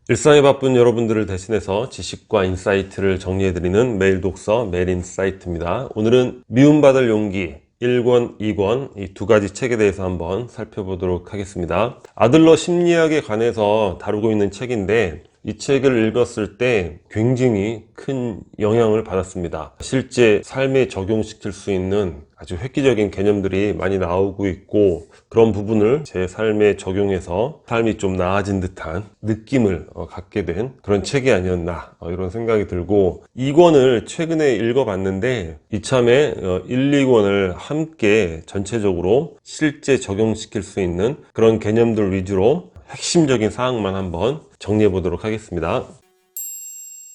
일상에 바쁜 여러분들을 대신해서 지식과 인사이트를 정리해드리는 매일 독서 매일인사이트입니다. 오늘은 미움받을 용기 1권, 2권 이 두 가지 책에 대해서 한번 살펴보도록 하겠습니다. 아들러 심리학에 관해서 다루고 있는 책인데 이 책을 읽었을 때 굉장히 큰 영향을 받았습니다. 실제 삶에 적용시킬 수 있는 아주 획기적인 개념들이 많이 나오고 있고, 그런 부분을 제 삶에 적용해서 삶이 좀 나아진 듯한 느낌을 갖게 된 그런 책이 아니었나 이런 생각이 들고, 2권을 최근에 읽어봤는데 이참에 1, 2권을 함께 전체적으로 실제 적용시킬 수 있는 그런 개념들 위주로 핵심적인 사항만 한번 정리해 보도록 하겠습니다.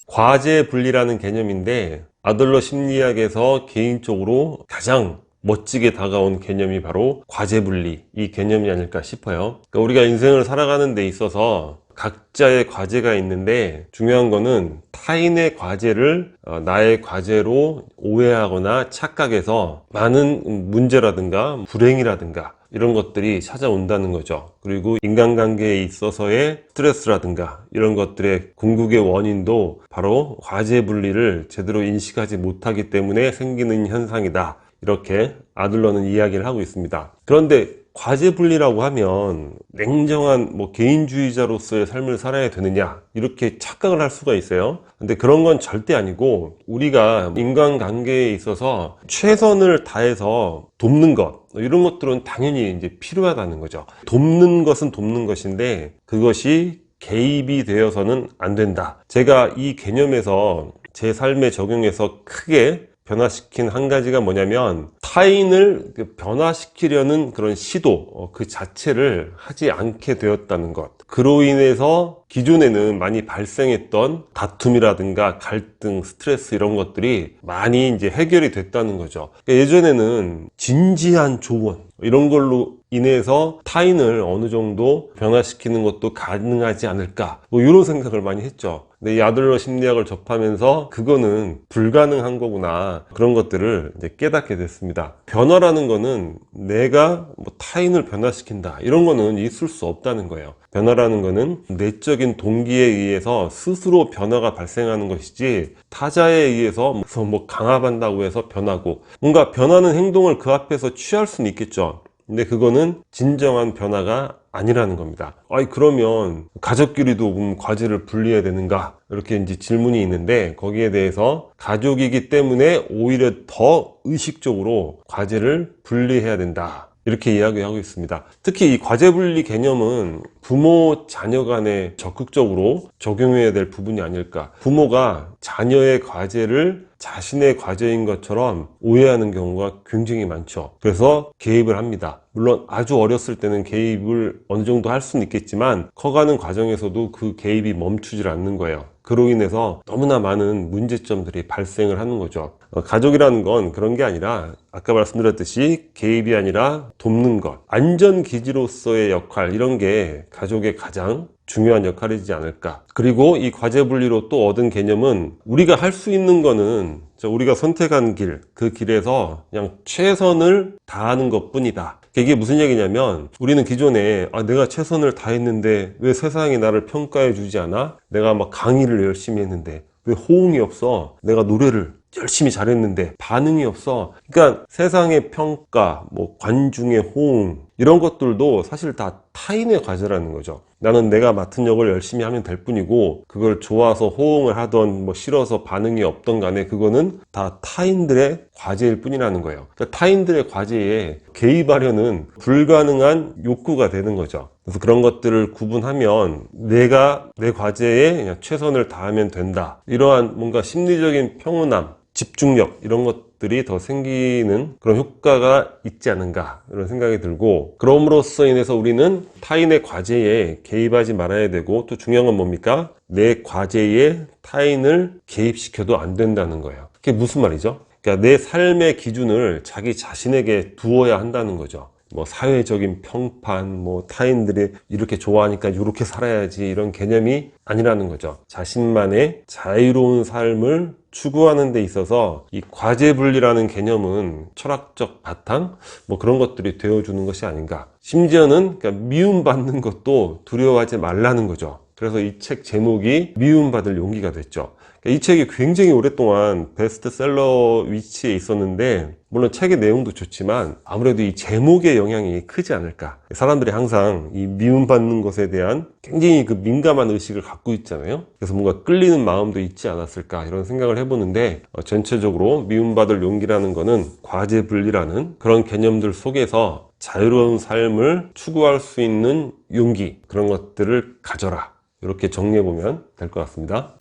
과제 분리라는 개념인데, 아들러 심리학에서 개인적으로 가장 멋지게 다가온 개념이 바로 과제 분리, 이 개념이 아닐까 싶어요. 그러니까 우리가 인생을 살아가는 데 있어서 각자의 과제가 있는데, 중요한 거는 타인의 과제를 나의 과제로 오해하거나 착각해서 많은 문제라든가 불행이라든가 이런 것들이 찾아온다는 거죠. 그리고 인간관계에 있어서의 스트레스라든가 이런 것들의 궁극의 원인도 바로 과제 분리를 제대로 인식하지 못하기 때문에 생기는 현상이다, 이렇게 아들러는 이야기를 하고 있습니다. 그런데 과제 분리라고 하면 냉정한 개인주의자로서의 삶을 살아야 되느냐, 이렇게 착각을 할 수가 있어요. 근데 그런 건 절대 아니고, 우리가 인간관계에 있어서 최선을 다해서 돕는 것, 이런 것들은 당연히 이제 필요하다는 거죠. 돕는 것은 돕는 것인데 그것이 개입이 되어서는 안 된다. 제가 이 개념에서 제 삶에 적용해서 크게 변화시킨 한 가지가 뭐냐면, 타인을 변화시키려는 그런 시도 그 자체를 하지 않게 되었다는 것. 그로 인해서 기존에는 많이 발생했던 다툼이라든가 갈등, 스트레스 이런 것들이 많이 이제 해결이 됐다는 거죠. 예전에는 진지한 조언 이런 걸로 인해서 타인을 어느 정도 변화시키는 것도 가능하지 않을까, 이런 생각을 많이 했죠. 근데 이 아들러 심리학을 접하면서 그거는 불가능한 거구나, 그런 것들을 이제 깨닫게 됐습니다. 변화라는 거는 내가 타인을 변화시킨다, 이런 거는 있을 수 없다는 거예요. 변화라는 거는 내적인 동기에 의해서 스스로 변화가 발생하는 것이지, 타자에 의해서 강압한다고 해서 변하고, 뭔가 변하는 행동을 그 앞에서 취할 수는 있겠죠. 근데 그거는 진정한 변화가 아니라는 겁니다. 그러면 가족끼리도 과제를 분리해야 되는가, 이렇게 이제 질문이 있는데, 거기에 대해서 가족이기 때문에 오히려 더 의식적으로 과제를 분리해야 된다, 이렇게 이야기하고 있습니다. 특히 이 과제 분리 개념은 부모 자녀 간에 적극적으로 적용해야 될 부분이 아닐까. 부모가 자녀의 과제를 자신의 과제인 것처럼 오해하는 경우가 굉장히 많죠. 그래서 개입을 합니다. 물론 아주 어렸을 때는 개입을 어느 정도 할 수는 있겠지만, 커가는 과정에서도 그 개입이 멈추질 않는 거예요. 그로 인해서 너무나 많은 문제점들이 발생을 하는 거죠. 가족이라는 건 그런 게 아니라, 아까 말씀드렸듯이 개입이 아니라 돕는 것, 안전기지로서의 역할, 이런 게 가족의 가장 중요한 역할이지 않을까. 그리고 이 과제 분리로 또 얻은 개념은, 우리가 할 수 있는 거는 우리가 선택한 길, 그 길에서 그냥 최선을 다하는 것 뿐이다. 이게 무슨 얘기냐면, 우리는 기존에 내가 최선을 다했는데 왜 세상이 나를 평가해 주지 않아? 내가 강의를 열심히 했는데 왜 호응이 없어? 내가 노래를 열심히 잘했는데 반응이 없어. 그러니까 세상의 평가, 관중의 호응, 이런 것들도 사실 다 타인의 과제라는 거죠. 나는 내가 맡은 역을 열심히 하면 될 뿐이고, 그걸 좋아서 호응을 하던 싫어서 반응이 없던 간에 그거는 다 타인들의 과제일 뿐이라는 거예요. 그러니까 타인들의 과제에 개입하려는 불가능한 욕구가 되는 거죠. 그래서 그런 것들을 구분하면 내가 내 과제에 그냥 최선을 다하면 된다, 이러한 뭔가 심리적인 평온함, 집중력, 이런 것들이 더 생기는 그런 효과가 있지 않은가, 이런 생각이 들고, 그럼으로써 인해서 우리는 타인의 과제에 개입하지 말아야 되고, 또 중요한 건 뭡니까? 내 과제에 타인을 개입시켜도 안 된다는 거예요. 그게 무슨 말이죠? 그러니까 내 삶의 기준을 자기 자신에게 두어야 한다는 거죠. 사회적인 평판, 타인들이 이렇게 좋아하니까 이렇게 살아야지, 이런 개념이 아니라는 거죠. 자신만의 자유로운 삶을 추구하는 데 있어서 이 과제 분리라는 개념은 철학적 바탕, 그런 것들이 되어주는 것이 아닌가. 심지어는 미움받는 것도 두려워하지 말라는 거죠. 그래서 이 책 제목이 미움받을 용기가 됐죠. 이 책이 굉장히 오랫동안 베스트셀러 위치에 있었는데, 물론 책의 내용도 좋지만 아무래도 이 제목의 영향이 크지 않을까. 사람들이 항상 이 미움받는 것에 대한 굉장히 그 민감한 의식을 갖고 있잖아요. 그래서 뭔가 끌리는 마음도 있지 않았을까 이런 생각을 해보는데, 전체적으로 미움받을 용기라는 거는 과제분리라는 그런 개념들 속에서 자유로운 삶을 추구할 수 있는 용기, 그런 것들을 가져라, 이렇게 정리해보면 될 것 같습니다.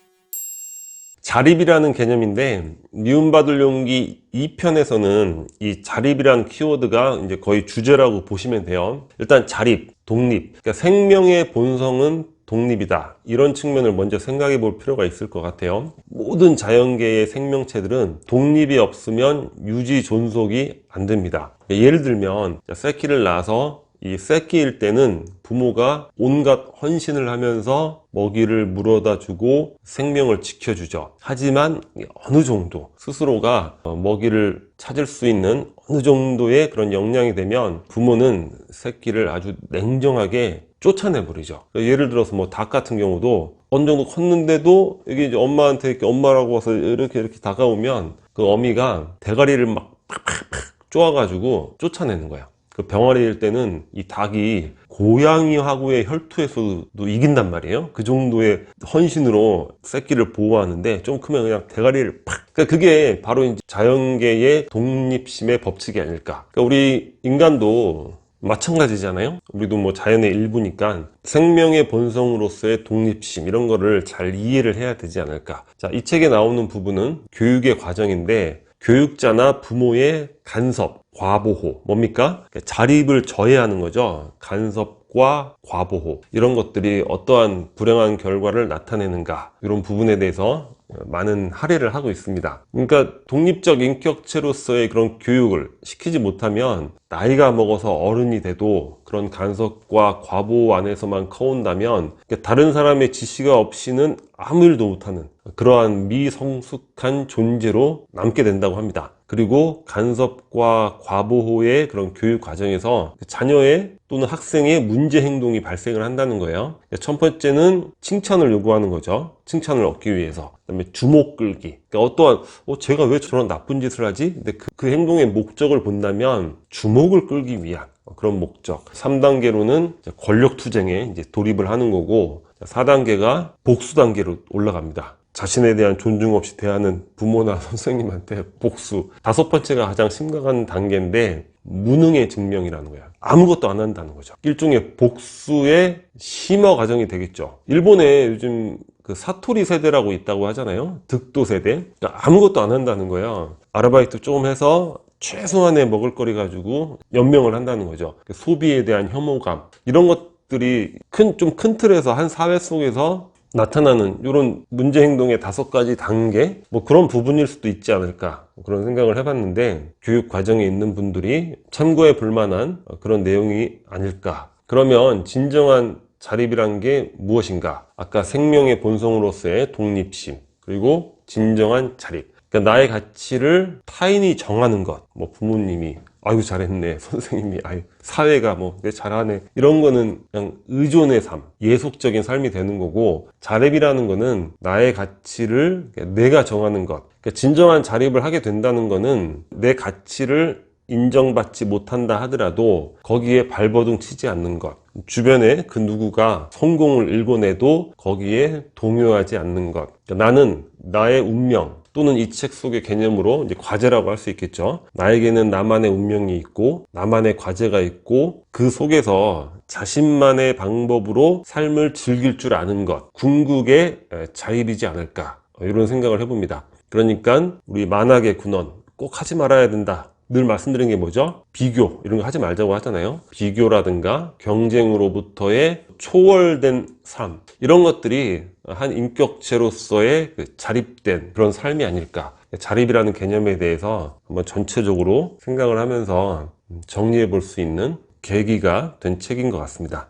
자립이라는 개념인데, 미움받을 용기 2편에서는 이 자립이라는 키워드가 이제 거의 주제라고 보시면 돼요. 일단 자립, 독립, 그러니까 생명의 본성은 독립이다, 이런 측면을 먼저 생각해 볼 필요가 있을 것 같아요. 모든 자연계의 생명체들은 독립이 없으면 유지 존속이 안 됩니다. 예를 들면 새끼를 낳아서 이 새끼일 때는 부모가 온갖 헌신을 하면서 먹이를 물어다 주고 생명을 지켜주죠. 하지만 어느 정도 스스로가 먹이를 찾을 수 있는 어느 정도의 그런 역량이 되면 부모는 새끼를 아주 냉정하게 쫓아내버리죠. 예를 들어서 뭐 닭 같은 경우도 어느 정도 컸는데도 이게 이제 엄마한테 이렇게 엄마라고 와서 이렇게 다가오면 그 어미가 대가리를 막 팍팍팍 쪼아가지고 쫓아내는 거야. 그 병아리일 때는 이 닭이 고양이하고의 혈투에서도 이긴단 말이에요. 그 정도의 헌신으로 새끼를 보호하는데, 좀 크면 그냥 대가리를 팍. 그러니까 그게 바로 이제 자연계의 독립심의 법칙이 아닐까. 그러니까 우리 인간도 마찬가지잖아요. 우리도 뭐 자연의 일부니까 생명의 본성으로서의 독립심, 이런 거를 잘 이해를 해야 되지 않을까. 자, 이 책에 나오는 부분은 교육의 과정인데, 교육자나 부모의 간섭, 과보호, 뭡니까? 자립을 저해하는 거죠. 간섭과 과보호, 이런 것들이 어떠한 불행한 결과를 나타내는가, 이런 부분에 대해서 많은 할애를 하고 있습니다. 그러니까 독립적 인격체로서의 그런 교육을 시키지 못하면 나이가 먹어서 어른이 돼도 그런 간섭과 과보호 안에서만 커온다면 다른 사람의 지시가 없이는 아무 일도 못하는 그러한 미성숙한 존재로 남게 된다고 합니다. 그리고 간섭과 과보호의 그런 교육 과정에서 자녀의 또는 학생의 문제 행동이 발생을 한다는 거예요. 첫 번째는 칭찬을 요구하는 거죠. 칭찬을 얻기 위해서. 그다음에 주목 끌기. 그러니까 어떠한 제가 왜 저런 나쁜 짓을 하지? 근데 그 행동의 목적을 본다면 주목을 끌기 위한 그런 목적. 3단계로는 권력 투쟁에 이제 돌입을 하는 거고, 4단계가 복수 단계로 올라갑니다. 자신에 대한 존중 없이 대하는 부모나 선생님한테 복수. 5번째가 가장 심각한 단계인데, 무능의 증명이라는 거야. 아무것도 안 한다는 거죠. 일종의 복수의 심화 과정이 되겠죠. 일본에 요즘 그 사토리 세대라고 있다고 하잖아요. 득도 세대. 그러니까 아무것도 안 한다는 거예요. 아르바이트 조금 해서 최소한의 먹을거리 가지고 연명을 한다는 거죠. 소비에 대한 혐오감, 이런 것들이 좀 큰 틀에서 한 사회 속에서 나타나는 이런 문제 행동의 5가지 단계, 뭐 그런 부분일 수도 있지 않을까, 그런 생각을 해봤는데, 교육 과정에 있는 분들이 참고해 볼 만한 그런 내용이 아닐까. 그러면 진정한 자립이란 게 무엇인가? 아까 생명의 본성으로서의 독립심, 그리고 진정한 자립. 그러니까 나의 가치를 타인이 정하는 것, 뭐 부모님이 아이고 잘했네, 선생님이 아유 사회가 뭐 내 잘하네, 이런 거는 그냥 의존의 삶, 예속적인 삶이 되는 거고, 자립이라는 거는 나의 가치를 내가 정하는 것. 그러니까 진정한 자립을 하게 된다는 거는 내 가치를 인정받지 못한다 하더라도 거기에 발버둥 치지 않는 것, 주변에 그 누구가 성공을 일궈내도 거기에 동요하지 않는 것. 그러니까 나는 나의 운명, 또는 이 책 속의 개념으로 이제 과제라고 할 수 있겠죠. 나에게는 나만의 운명이 있고 나만의 과제가 있고, 그 속에서 자신만의 방법으로 삶을 즐길 줄 아는 것, 궁극의 자립이지 않을까, 이런 생각을 해봅니다. 그러니까 우리 만악의 군원 꼭 하지 말아야 된다, 늘 말씀드린 게 뭐죠? 비교, 이런 거 하지 말자고 하잖아요. 비교라든가 경쟁으로부터의 초월된 삶, 이런 것들이 한 인격체로서의 자립된 그런 삶이 아닐까. 자립이라는 개념에 대해서 한번 전체적으로 생각을 하면서 정리해 볼 수 있는 계기가 된 책인 것 같습니다.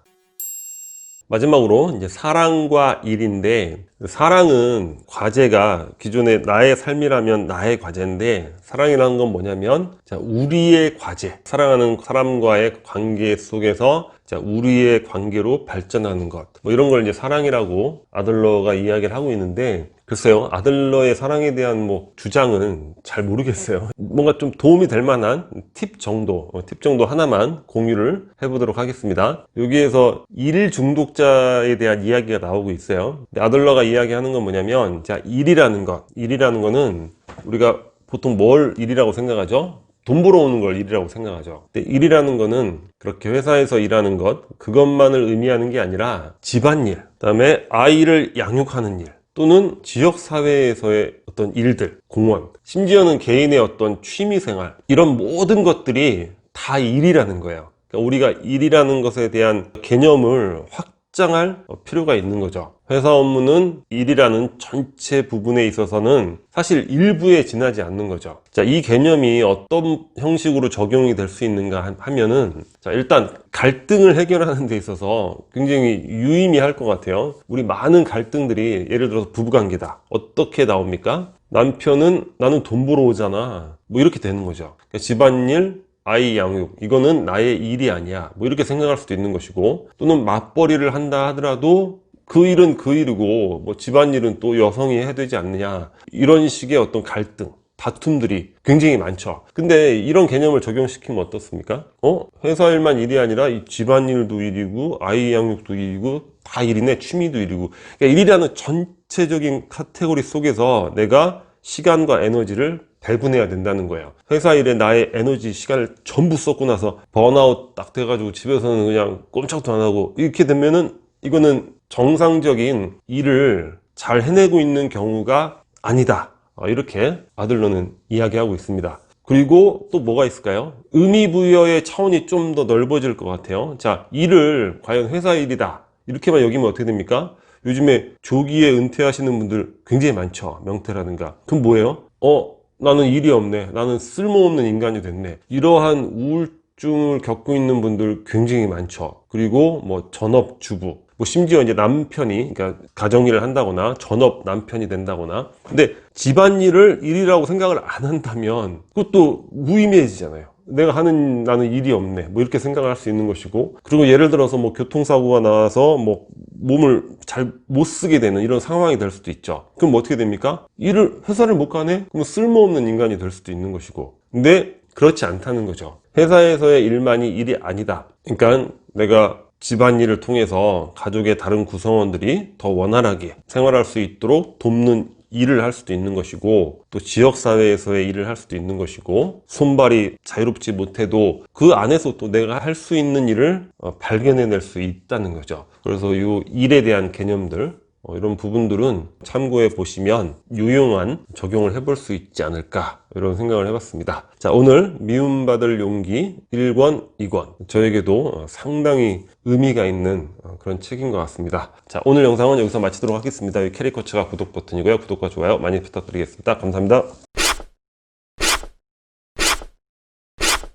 마지막으로 이제 사랑과 일인데, 사랑은 과제가 기존의 나의 삶이라면 나의 과제인데, 사랑이라는 건 뭐냐면 자, 우리의 과제, 사랑하는 사람과의 관계 속에서 자, 우리의 관계로 발전하는 것, 뭐 이런 걸 이제 사랑이라고 아들러가 이야기를 하고 있는데, 글쎄요, 아들러의 사랑에 대한 뭐 주장은 잘 모르겠어요. 뭔가 좀 도움이 될 만한 팁 정도 하나만 공유를 해보도록 하겠습니다. 여기에서 일 중독자에 대한 이야기가 나오고 있어요. 근데 아들러가 이야기하는 건 뭐냐면, 자, 일이라는 거는 우리가 보통 뭘 일이라고 생각하죠? 돈 벌어오는 걸 일이라고 생각하죠. 근데 일이라는 거는 그렇게 회사에서 일하는 것, 그것만을 의미하는 게 아니라 집안일, 그다음에 아이를 양육하는 일, 또는 지역사회에서의 어떤 일들, 공원, 심지어는 개인의 어떤 취미생활, 이런 모든 것들이 다 일이라는 거예요. 그러니까 우리가 일이라는 것에 대한 개념을 확장할 필요가 있는 거죠. 회사 업무는 일이라는 전체 부분에 있어서는 사실 일부에 지나지 않는 거죠. 자, 이 개념이 어떤 형식으로 적용이 될 수 있는가 하면은, 자, 일단 갈등을 해결하는 데 있어서 굉장히 유의미할 것 같아요. 우리 많은 갈등들이 예를 들어서 부부관계다. 어떻게 나옵니까? 남편은 나는 돈 벌어 오잖아. 뭐 이렇게 되는 거죠. 그러니까 집안일, 아이 양육, 이거는 나의 일이 아니야. 뭐 이렇게 생각할 수도 있는 것이고, 또는 맞벌이를 한다 하더라도 그 일은 그 일이고 뭐 집안일은 또 여성이 해야 되지 않느냐, 이런 식의 어떤 갈등, 다툼들이 굉장히 많죠. 근데 이런 개념을 적용시키면 어떻습니까? 회사 일만 일이 아니라 이 집안일도 일이고 아이 양육도 일이고 다 일이네, 취미도 일이고. 그러니까 일이라는 전체적인 카테고리 속에서 내가 시간과 에너지를 배분해야 된다는 거예요. 회사 일에 나의 에너지, 시간을 전부 썼고 나서 번아웃 딱 돼가지고 집에서는 그냥 꼼짝도 안 하고 이렇게 되면은, 이거는 정상적인 일을 잘 해내고 있는 경우가 아니다, 이렇게 아들러는 이야기하고 있습니다. 그리고 또 뭐가 있을까요? 의미 부여의 차원이 좀 더 넓어질 것 같아요. 자, 일을 과연 회사 일이다 이렇게만 여기면 어떻게 됩니까? 요즘에 조기에 은퇴하시는 분들 굉장히 많죠. 명퇴라든가. 그럼 뭐예요? 나는 일이 없네, 나는 쓸모없는 인간이 됐네, 이러한 우울증을 겪고 있는 분들 굉장히 많죠. 그리고 뭐 전업주부, 뭐 심지어 이제 남편이, 그러니까 가정일을 한다거나 전업 남편이 된다거나. 근데 집안일을 일이라고 생각을 안 한다면 그것도 무의미해지잖아요. 나는 일이 없네, 뭐 이렇게 생각을 할 수 있는 것이고. 그리고 예를 들어서 뭐 교통사고가 나서 뭐 몸을 잘 못 쓰게 되는 이런 상황이 될 수도 있죠. 그럼 뭐 어떻게 됩니까? 회사를 못 가네? 그럼 쓸모없는 인간이 될 수도 있는 것이고. 근데 그렇지 않다는 거죠. 회사에서의 일만이 일이 아니다. 그러니까 내가 집안일을 통해서 가족의 다른 구성원들이 더 원활하게 생활할 수 있도록 돕는 일을 할 수도 있는 것이고, 또 지역사회에서의 일을 할 수도 있는 것이고, 손발이 자유롭지 못해도 그 안에서 또 내가 할 수 있는 일을 발견해낼 수 있다는 거죠. 그래서 이 일에 대한 개념들, 이런 부분들은 참고해 보시면 유용한 적용을 해볼 수 있지 않을까, 이런 생각을 해봤습니다. 자, 오늘 미움받을 용기 1권, 2권, 저에게도 상당히 의미가 있는 그런 책인 것 같습니다. 자, 오늘 영상은 여기서 마치도록 하겠습니다. 이 캐리커처가 구독 버튼이고요. 구독과 좋아요 많이 부탁드리겠습니다. 감사합니다.